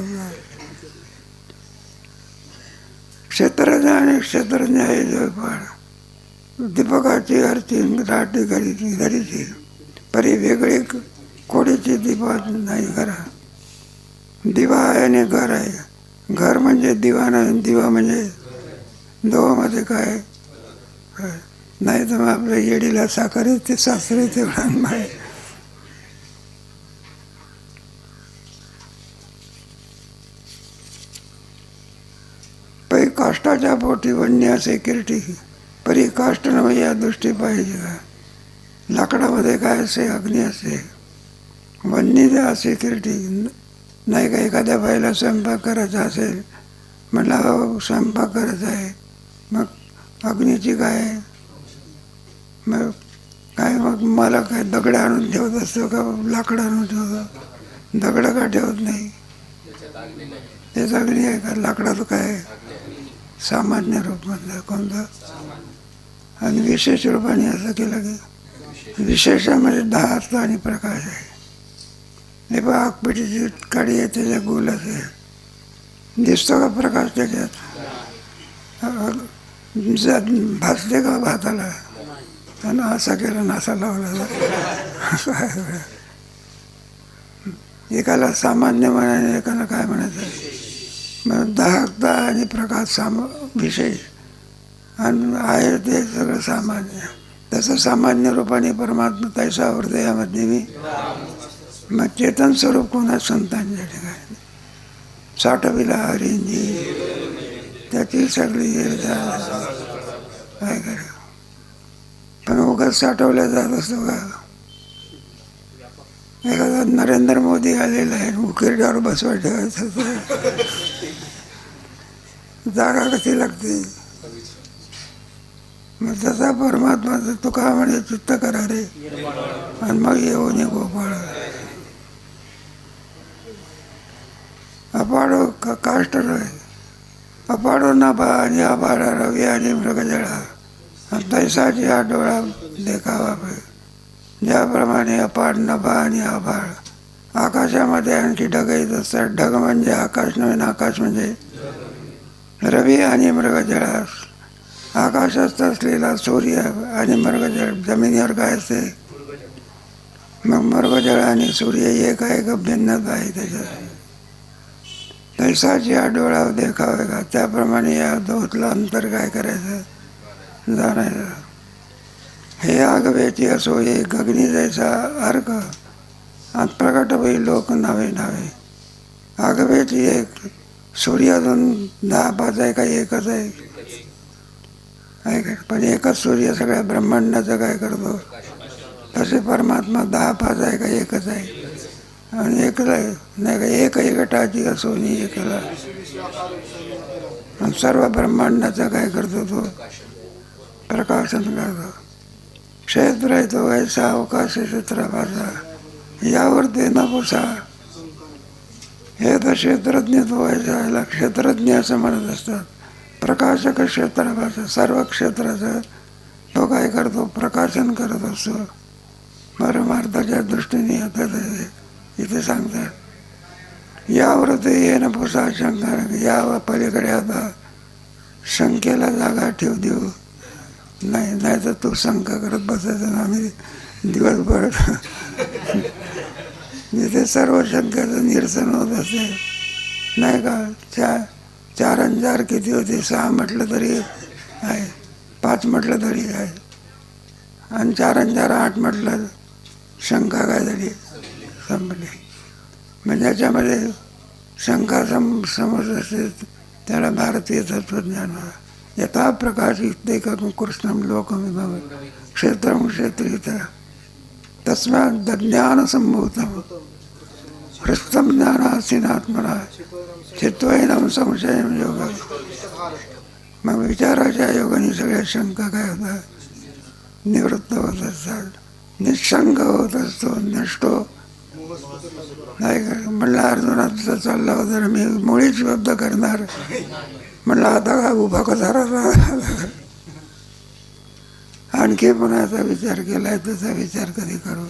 क्षेत्रज्ञ आणि क्षेत्रज्ञ आहे जगपाळ. दीपकाची आरती राटी घरीची परी वेगळी कोडीची दीपा नाही घरा. दिवा आहे आणि घर आहे. घर म्हणजे दिवा नाही, दिवा म्हणजे दोघांमध्ये काय नाही. तर मग आपल्या येडीला साखर येते, सासर येते, माय. पै काष्टाच्या पोटी वन्य असे किरटी परी काष्ट नव्हे या दृष्टी पाहिजे का? लाकडामध्ये काय असे? अग्नी असते. वन्य असे किरटी नाही का एखाद्या बाईला स्वयंपाक करायचा असेल, म्हटलं हो स्वयंपाक करायचा आहे, मग अग्नीची काय, मग काय, मग मला काय दगड आणून ठेवत असतो का लाकडं आणून ठेवतो? दगडं का ठेवत नाही? तेच अग्नी आहे का? लाकडाचं काय सामान्य रूपमधलं कोणतं? आणि विशेष रूपाने असं केलं की विशेषामध्ये 10 अर्थ आणि प्रकाश आहे. हे बघ आगपेटीची काडी आहे, त्याच्या गोल असे दिसतो का प्रकाश त्याच्यात? भासते का भाताला? आणि असा केला नासा लावला असं आहे. एकाला सामान्य म्हणायचं, एकाला काय म्हणायचं? मग 10 अर्थ आणि प्रकाश विशेष आणि आहे ते सगळं सामान्य. तसं सामान्य रूपाने परमात्मा तैसा हृदयामध्ये मी, मग चेतन स्वरूप कोणा संतांच्या ठिकाणी साठविला हरिंजी, त्याची सगळी काय करा. पण उगाच साठवल्या जात असतो का? एखादा नरेंद्र मोदी आलेला आहे, उकिरड्यावर बसवा ठेवायचं, जागा कशी लागते? मग तसा परमात्मा तो का म्हणे चित्त करा रे, आणि मग येऊन गोपाळ. अपाडो काष्ट आहे, अपाडो नभा आणि आभाळा रवी आणि मृगजळा, तैसाची हा डोळा देखावा. ज्याप्रमाणे अपाड नभा आणि आभाळ, आकाशामध्ये आणखी ढग येत असतात. ढग म्हणजे आकाश नवीन, आकाश म्हणजे रवी आणि मृगजळा. आकाशात असलेला सूर्य आणि मृगजळ, जमिनीवर काय असते? मग मृगजळ आणि सूर्य एक आहे का भिन्नता आहे त्याच्यात? तैसाची हा डोळा देखावे का? त्याप्रमाणे या दोतलं अंतर काय करायचं? जाणायचं. हे आगवेची असो एक अग्नी जैसा अर्क, आणि प्रकट होई लोक नावे नावे. आगवेची एक, सूर्यातून 10-5 आहे का एकच आहे? का? पण एकच सूर्य सगळ्या ब्रह्मांडाचं काय करतो? तसे परमात्मा 10-5 आहे का एकच आहे? आणि एकच आहे नाही का? एक एकटाची असो नाही एकला, आणि सर्व ब्रह्मांडाचं काय करतो तो? प्रकाशन करतो. क्षेत्र आहे तो ऐसा अवकाश क्षेत्राभाषा, यावर ते न पुसा. हे तर क्षेत्रज्ञ तो व्हायचा, याला क्षेत्रज्ञ असं म्हणत असतात. प्रकाशक क्षेत्राभाषा, सर्व क्षेत्राचं तो काय करतो? प्रकाशन करत असतो. परमार्थाच्या दृष्टीने आता इथे सांगतात, यावर ते येणं पुसा शंका, या पलीकडे आता शंकेला जागा ठेव देऊ नाही, नाही तर तू शंका करत बसायचं ना आम्ही दिवसभर. जिथे सर्व शंकेचं निरसन होत असते नाही का? 4 आणि 4 किती होते? 6 म्हटलं तरी आहे, 5 म्हटलं तरी आहे, आणि 4 आणि 4 8 म्हटलं शंका काय झाली? संपली. म्हणजे ज्याच्यामध्ये शंका समज असते त्याला भारतीय तत्वज्ञान. यथा प्रकाश युक्तैकं कृष्णं लोकमिमं क्षेत्रं क्षेत्रित तस्मात् ज्ञानसम्भूतं हृष्टं ज्ञानासीनात्मना चित्वैनं संशयं योग. मग विचाराच्या योगाने सगळ्या शंका काय होतात? निवृत्त होत असतात. निशंक होत असतो, नष्टो नाही का? म्हणलं अर्जुनाचा चालला होता, मी मुळीच शब्द करणार. म्हणलं आता का उभा कसा राहिला? आणखी पुन्हा याचा विचार केलाय, त्याचा विचार कधी करू?